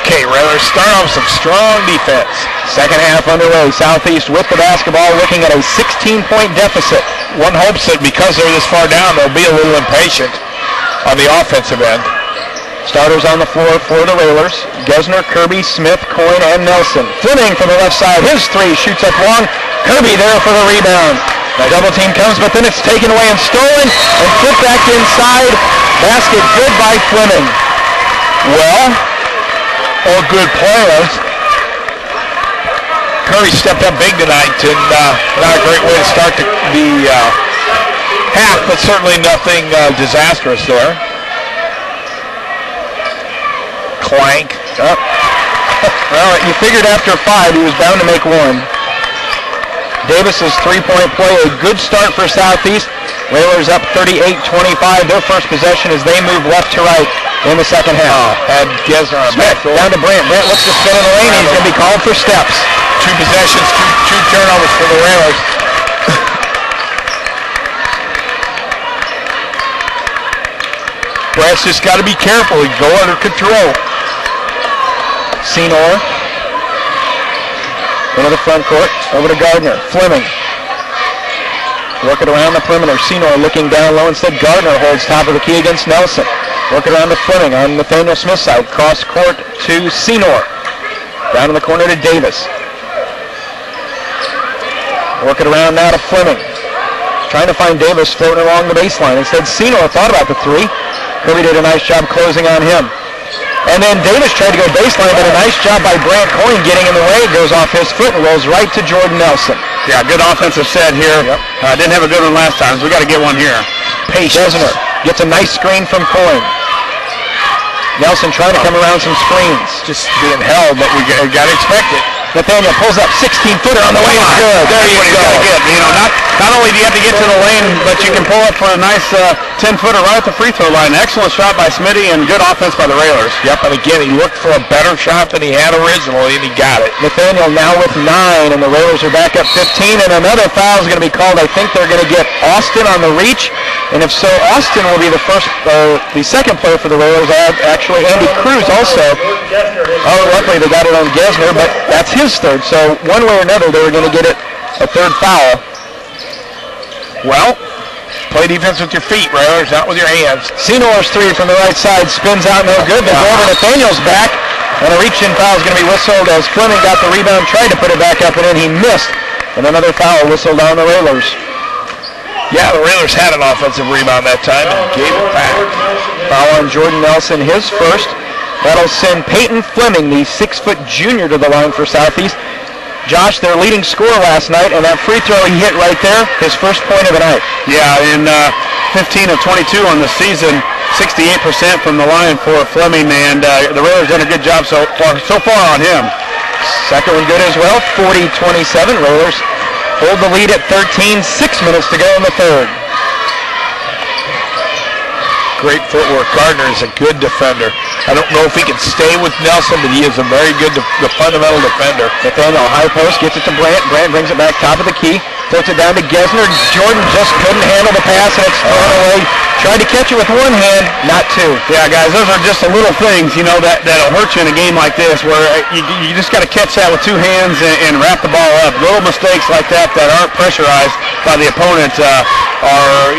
Okay, Railers start off with some strong defense. Second half underway. Southeast with the basketball, looking at a 16-point deficit. One hopes that because they're this far down, they'll be a little impatient on the offensive end. Starters on the floor for the Railers. Gesner, Kirby, Smith, Coyne, and Nelson. Fleming from the left side. His three shoots up long. Kirby there for the rebound. The double team comes, but then it's taken away and stolen and put back inside. Basket good by Fleming. Well, all good players. Kirby stepped up big tonight, and not a great way to start the half, but certainly nothing disastrous there. Clank. Oh. Well, you figured after 5 he was bound to make one. Davis's three-point play, a good start for Southeast. Railers up 38-25. Their first possession as they move left to right in the second half. Had Gesner on Smith down to Brandt. Brandt looks to spin in the lane. He's going to be called for steps. 2 possessions, two turnovers for the Railers. Brandt's just got to be careful. He go under control. Senor into the front court, over to Gardner. Fleming working around the perimeter. Senor looking down low. Instead, Gardner holds top of the key against Nelson. Working around to Fleming on Nathaniel Smith's side. Cross court to Senor. Down in the corner to Davis. Working around now to Fleming. Trying to find Davis floating along the baseline. Instead, Senor thought about the three. Kirby did a nice job closing on him. And then Davis tried to go baseline, but a nice job by Brandt Coyne getting in the way. It goes off his foot and rolls right to Jordan Nelson. Yeah, good offensive set here. Yep. Didn't have a good one last time, so we got to get one here. Patience. Gesner gets a nice screen from Coyne. Nelson trying to come around some screens. Just being held, but we got to expect it. Nathaniel pulls up 16-footer on the way. Good. There you go. Not only do you have to get to the lane, but you can pull up for a nice 10-footer right at the free throw line. Excellent shot by Smitty and good offense by the Railers. Yep, and again, he looked for a better shot than he had originally, and he got it. Nathaniel now with 9, and the Railers are back up 15, and another foul is going to be called. I think they're going to get Austin on the reach, and if so, Austin will be the second player for the Railers. Actually, Andy Cruz also. Oh, luckily they got it on Gesner, but that's his third. So one way or another, they were going to get it a third foul. Well, play defense with your feet, Railers, not with your hands. Senor's three from the right side spins out, no good. They go over Nathaniel's back, and a reach-in foul is going to be whistled as Fleming got the rebound, tried to put it back up, and then he missed. And another foul whistled on the Railers. Yeah, the Railers had an offensive rebound that time and gave it back. Foul on Jordan Nelson, his first. That'll send Peyton Fleming, the 6-foot junior, to the line for Southeast. Josh, their leading scorer last night, and that free throw he hit right there, his first point of the night. Yeah, in 15 of 22 on the season, 68% from the line for Fleming, and the Railers done a good job so far on him. Second one good as well, 40-27. Railers hold the lead at 13, 6 minutes to go in the third. Great footwork. Gardner is a good defender. I don't know if he can stay with Nelson, but he is a very good fundamental defender. Nathaniel, high post, gets it to Brandt. Brandt brings it back top of the key. Throws it down to Gesner. Jordan just couldn't handle the pass, and it's thrown away. Tried to catch it with one hand, not two. Yeah, guys, those are just the little things, that'll hurt you in a game like this, where you just got to catch that with two hands and wrap the ball up. Little mistakes like that aren't pressurized by the opponent are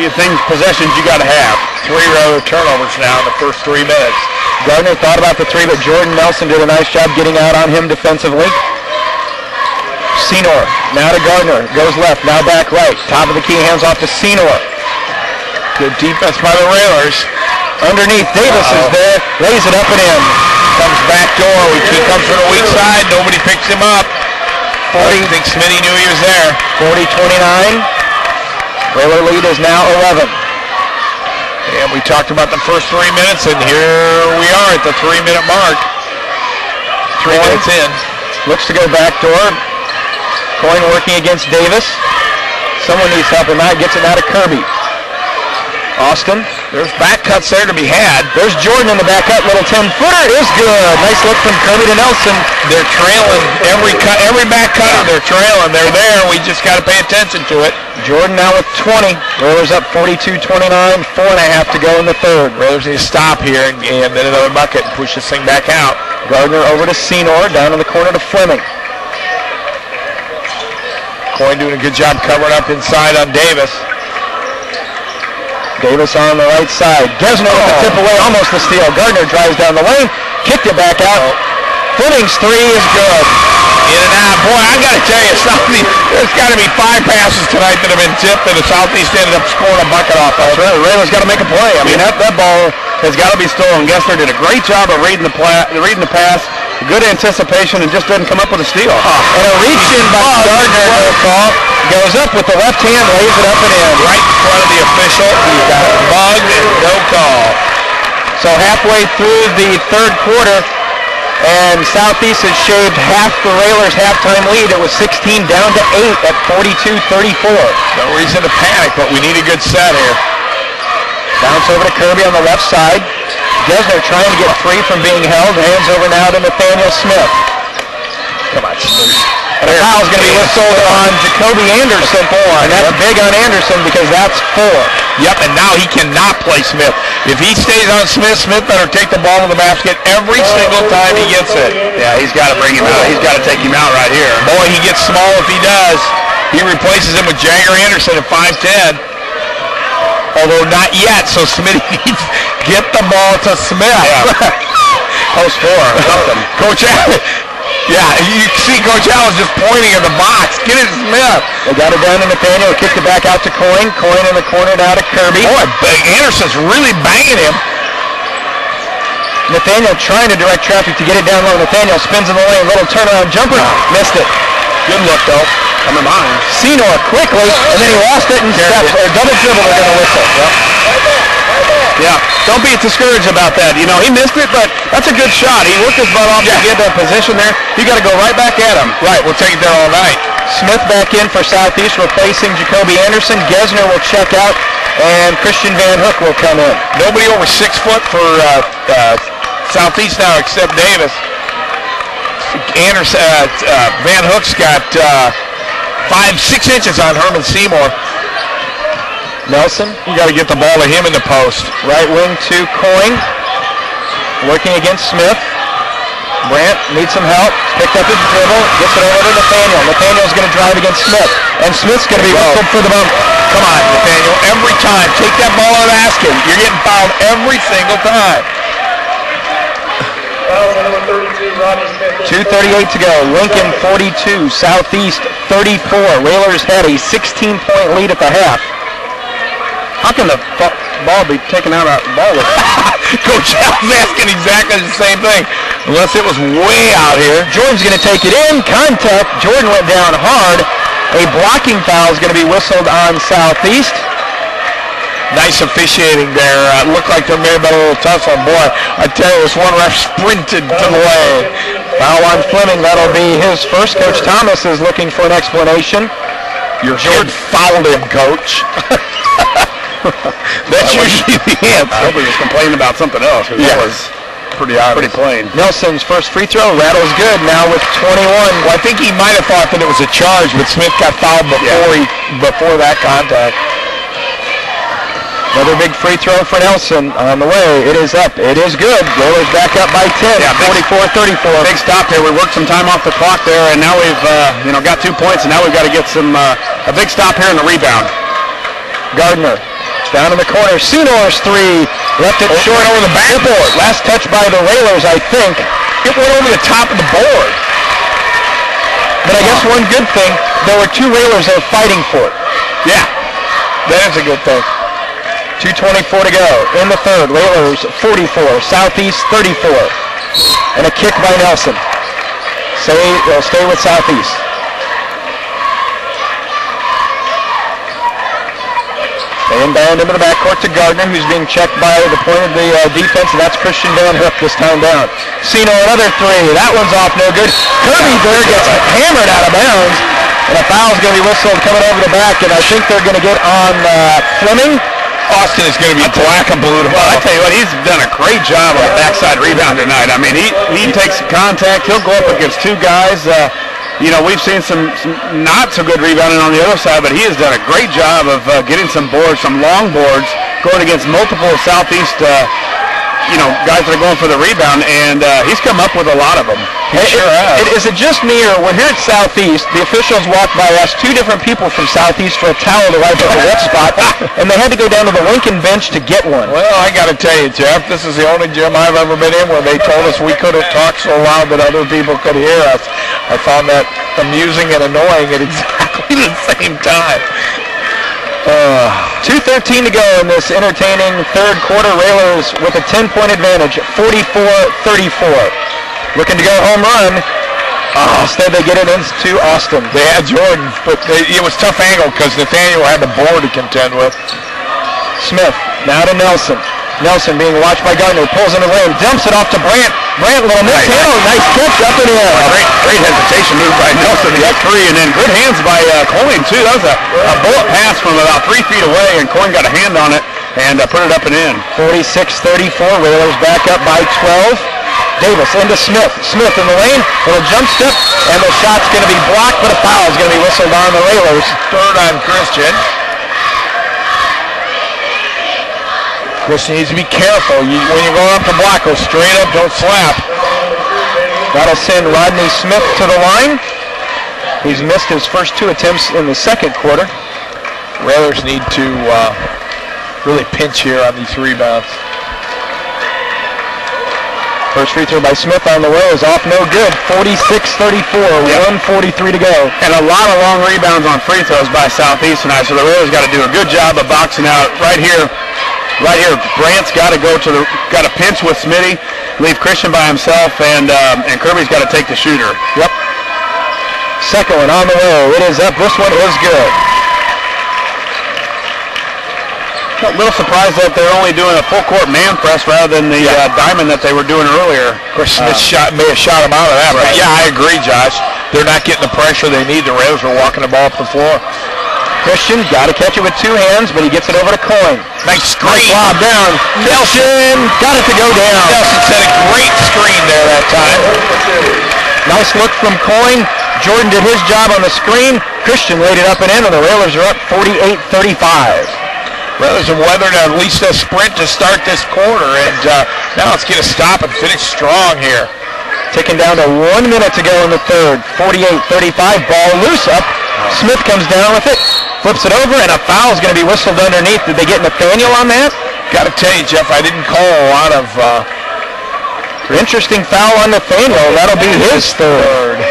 possessions you got to have. 3 Railroad turnovers now in the first 3 minutes. Gardner thought about the 3, but Jordan Nelson did a nice job getting out on him defensively. Senor, now to Gardner, goes left, now back right. Top of the key, hands off to Senor. Good defense by the Railers. Underneath, Davis is there, lays it up and in. Comes back door, he comes from the weak side, nobody picks him up. I think Smitty knew he was there. 40-29. Railer lead is now 11. And we talked about the first 3 minutes, and here we are at the 3-minute mark. 3 minutes in. Looks to go back door. Coyne working against Davis. Someone needs help him out. Gets it now to Kirby. Austin. There's back cuts there to be had. There's Jordan in the back cut. Little 10-footer is good. Nice look from Kirby to Nelson. They're trailing every back cutter. They're trailing. They're there. We just got to pay attention to it. Jordan now with 20. Railers up 42-29. 4.5 to go in the third. Railers need to stop here and then another bucket and push this thing back out. Gardner over to Senor, down in the corner to Fleming. Coyne doing a good job covering up inside on Davis. Davis on the right side. Gesner with the tip away, almost the steal. Gardner drives down the lane, kicked it back out. Fleming's three is good. In and out. Boy, I got to tell you, there's got to be 5 passes tonight that have been tipped and the Southeast ended up scoring a bucket off of. That's right. Rayla's got to make a play. I mean, that ball has got to be stolen. Gessner did a great job of reading the pass. Good anticipation and just didn't come up with a steal. And a reach in by Gardner, no call. Goes up with the left hand, lays it up and in. Right in front of the official. He got bugged and no call. So halfway through the third quarter, and Southeast has shaved half the Railers' halftime lead. It was 16 down to 8 at 42-34. No reason to panic, but we need a good set here. Bounce over to Kirby on the left side. Gesner trying to get free from being held. Hands over now to Nathaniel Smith. Come on, And a foul's going to be whistled on Jacoby Anderson. And that's big on Anderson because that's 4. Yep, and now he cannot play Smith. If he stays on Smith, Smith better take the ball to the basket every single time he gets it. Yeah, he's got to bring him out. He's got to take him out right here. Boy, he gets small if he does. He replaces him with Jagger Anderson at 5'10". Although not yet, so Smith needs to get the ball to Smith. Yeah. Post 4, something. Coach Allen, yeah, you see Coach Allen's just pointing in the box. Get it to Smith. They got it down to Nathaniel, kicked it back out to Coyne. Coyne in the corner now to Kirby. Boy, Anderson's really banging him. Nathaniel trying to direct traffic to get it down low. Nathaniel spins in the lane, little turnaround jumper. Missed it. Good look, though. Coming behind. Senor quickly, and then he lost it and steps, or double dribble, they're going to whistle. Yeah, don't be discouraged about that. You know, he missed it, but that's a good shot. He worked his butt off to get that position there. You got to go right back at him. Right, we'll take it there all night. Smith back in for Southeast, replacing Jacoby Anderson. Gesner will check out, and Christian Van Hook will come in. Nobody over 6 foot for Southeast now except Davis. Anderson, Van Hook's got 5-6 inches on Herman Seymour. Nelson, You got to get the ball to him in the post. right wing to Coyne, working against Smith. Brandt needs some help, picked up his dribble, gets it over to Nathaniel. Nathaniel's going to drive against Smith, and Smith's going to be whistled for the bump. Come on, Nathaniel. Every time, take that ball out of basket. You're getting fouled every single time. 2:38 to go. Lincoln 42, Southeast 34. Railers had a 16-point lead at the half. How can the ball be taken out of the ball? Coach Allen's asking exactly the same thing, unless it was way out here. Jordan's going to take it in. Contact. Jordan went down hard. A blocking foul is going to be whistled on Southeast. Nice officiating there. Looked like there may have been a little tussle. Boy, I tell you, this one ref sprinted to the lane. Foul on Fleming. That'll be his first. Coach Thomas is looking for an explanation. Your kid fouled him, Coach. That's usually the answer. Nobody was complaining about something else. That was pretty obvious. Pretty plain. Nelson's first free throw. Rattles good now with 21. Well, I think he might have thought that it was a charge, but Smith got fouled before that contact. Another big free throw for Nelson on the way. It is up. It is good. Railers back up by 10. Yeah, 44-34. Big stop there. We worked some time off the clock there, and now we've got 2 points, and now we've got to get some a big stop here in the rebound. Gardner down in the corner. Senor's three. Left it short over the backboard. Last touch by the Railers, I think. It went over the top of the board. But I guess one good thing, there were 2 Railers that were fighting for it. Yeah, that is a good thing. 2:24 to go in the third. Railers 44, Southeast 34. And a kick by Nelson. They'll stay with Southeast. They inbound into the backcourt to Gardner, who's being checked by the point of the defense, and that's Christian Van Hook this time down. Seno, another three. That one's off no good. Kirby there gets hammered out of bounds, and a foul's going to be whistled coming over the back, and I think they're going to get on Fleming. Austin is going to be black and blue. Well, I tell you what, he's done a great job on the backside rebound tonight. I mean, he takes contact. He'll go up against 2 guys. We've seen some not so good rebounding on the other side, but he has done a great job of getting some boards, some long boards, going against multiple Southeast guys that are going for the rebound, and he's come up with a lot of them. He sure has. Is it just me, or we're here at Southeast, the officials walked by us, 2 different people from Southeast for a towel to wipe up the wet spot, and they had to go down to the Lincoln bench to get one. Well, I got to tell you, Jeff, this is the only gym I've ever been in where they told us we couldn't talk so loud that other people could hear us. I found that amusing and annoying at exactly the same time. 2:13 to go in this entertaining third quarter. Railers with a 10-point advantage, 44-34. Looking to go home run. Instead they get it into Austin. They had Jordan, but it was tough angle because Nathaniel had the board to contend with. Smith, now to Nelson. Nelson being watched by Gardner, pulls in the lane, dumps it off to Brandt. Brandt, little miss. Nice catch up in the air. Great hesitation move by Nelson to get 3, and then good hands by Coyne, too. That was a bullet pass from about 3 feet away, and Coyne got a hand on it and put it up and in. 46-34, Railers back up by 12. Davis into Smith. Smith in the lane, little jump step, and the shot's going to be blocked, but a foul is going to be whistled on the Railers. Third on Christian. Christian needs to be careful. When you're going up to block, go straight up, don't slap. That'll send Rodney Smith to the line. He's missed his first 2 attempts in the second quarter. Railers need to really pinch here on these rebounds. First free throw by Smith on the way is off, no good. 46-34, 1:43 to go. And a lot of long rebounds on free throws by Southeast tonight, so the Railers got to do a good job of boxing out right here. Right here, Brandt's got to got to pinch with Smitty, leave Christian by himself, and Kirby's got to take the shooter. Yep. Second one on the way. It is up. This one is good. A little surprised that they're only doing a full court man press rather than the diamond that they were doing earlier. Of course, Smith may have shot him out of that, right. But yeah, I agree, Josh. They're not getting the pressure they need. The Railers are walking the ball up the floor. Christian got to catch it with 2 hands, but he gets it over to Coyne. Nice screen. Nice lob down. Nelson got it to go down. Nelson set a great screen there that time. Nice look from Coyne. Jordan did his job on the screen. Christian laid it up and in, and the Railers are up 48-35. Railers have weathered at least a sprint to start this quarter, and now let's get a stop and finish strong here. Ticking down to 1 minute to go in the third. 48-35, ball loose up. Smith comes down with it, flips it over, and a foul is going to be whistled underneath. Did they get Nathaniel on that? Got to tell you, Jeff, I didn't call a lot of... Interesting foul on Nathaniel. That'll be his third.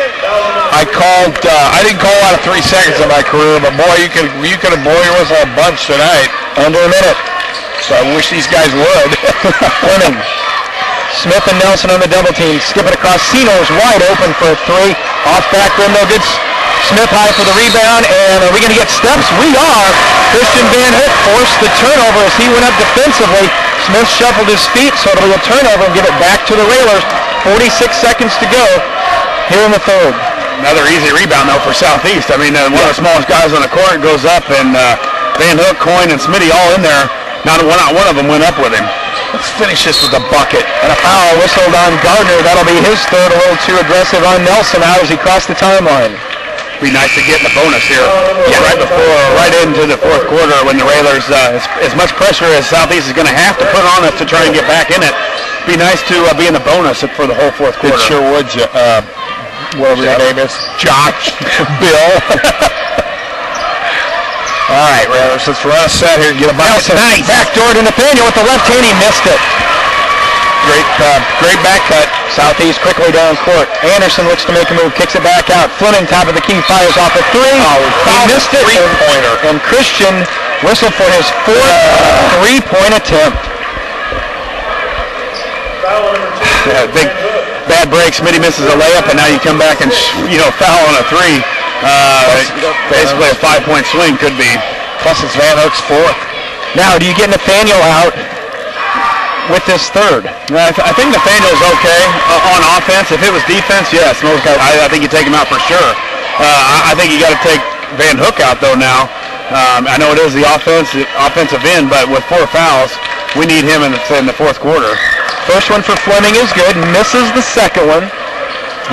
I didn't call out of 3 seconds in my career, but boy, you could have blown your whistle a bunch tonight. Under a minute. So I wish these guys would. Fleming. Smith and Nelson on the double team. Skip it across. Seno's wide open for a 3. Off back rim, no good. Smith high for the rebound, and are we going to get steps? We are. Christian Van Hook forced the turnover as he went up defensively. Smith shuffled his feet, so it'll be a turnover and give it back to the Railers. 46 seconds to go here in the third. Another easy rebound, though, for Southeast. I mean, one of the smallest guys on the court goes up, and Van Hook, Coyne, and Smitty all in there. Not one of them went up with him. Let's finish this with a bucket. And a foul whistled on Gardner. That'll be his third. A little too aggressive on Nelson out as he crossed the timeline. Be nice to get in the bonus here. Yeah, right into the fourth quarter when the Railers, as much pressure as Southeast is going to have to put on us to try and get back in it. Be nice to be in the bonus for the whole fourth quarter. It sure would, whatever your name is. Josh, Bill. All right, Railers, let's run a set here and get a bounce. Nice. Backdoor to Nathaniel with the left hand. He missed it. Great back cut. Southeast quickly down court. Anderson looks to make a move, kicks it back out. Fleming, top of the key, fires off a 3. He missed it. Three-pointer. And Christian whistled for his 4th 3-point attempt. Yeah, big bad break. Smitty misses a layup, and now you come back and foul on a 3. Basically a 5-point swing could be. Plus it's Van Hook's 4th. Now, do you get Nathaniel out with this third? I think Nathaniel's okay on offense. If it was defense, yes. I think you take him out for sure. I think you got to take Van Hook out, though, now. I know it is the offensive end, but with 4 fouls, we need him in the fourth quarter. First one for Fleming is good. Misses the second one.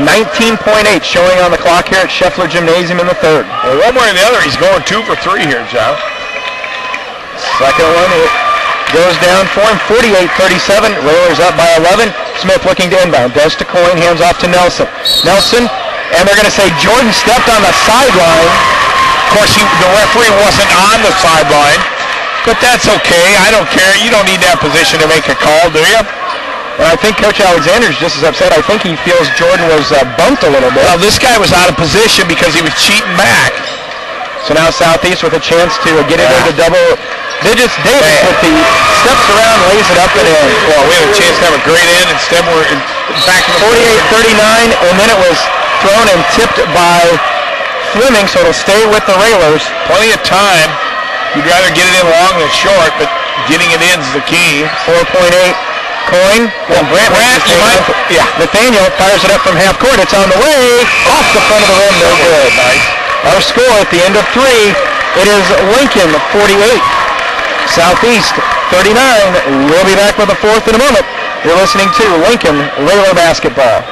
19.8 showing on the clock here at Scheffler Gymnasium in the third. Well, one way or the other, he's going 2 for 3 here, Joe. Second one goes down for him, 48-37. Railers up by 11. Smith looking to inbound. Does to Coyne, hands off to Nelson. Nelson, and they're going to say Jordan stepped on the sideline. Of course, the referee wasn't on the sideline, but that's okay. I don't care. You don't need that position to make a call, do you? Well, I think Coach Alexander's just as upset. I think he feels Jordan was bumped a little bit. Well, this guy was out of position because he was cheating back. So now Southeast with a chance to get it into double digits. Davis with the steps around, lays it up and in. Well, we had a chance to have a great end. Instead, we're back in the 48-39, and then it was thrown and tipped by Fleming, so it'll stay with the Railers. Plenty of time. You'd rather get it in long than short, but getting it in is the key. 4.8. Coyne. Well, Brant, Nathaniel fires it up from half court. It's on the way. Off the front of the rim. No good. Nice. Our score at the end of 3, it is Lincoln 48, Southeast 39. We'll be back with the fourth in a moment. You're listening to Lincoln Railer Basketball.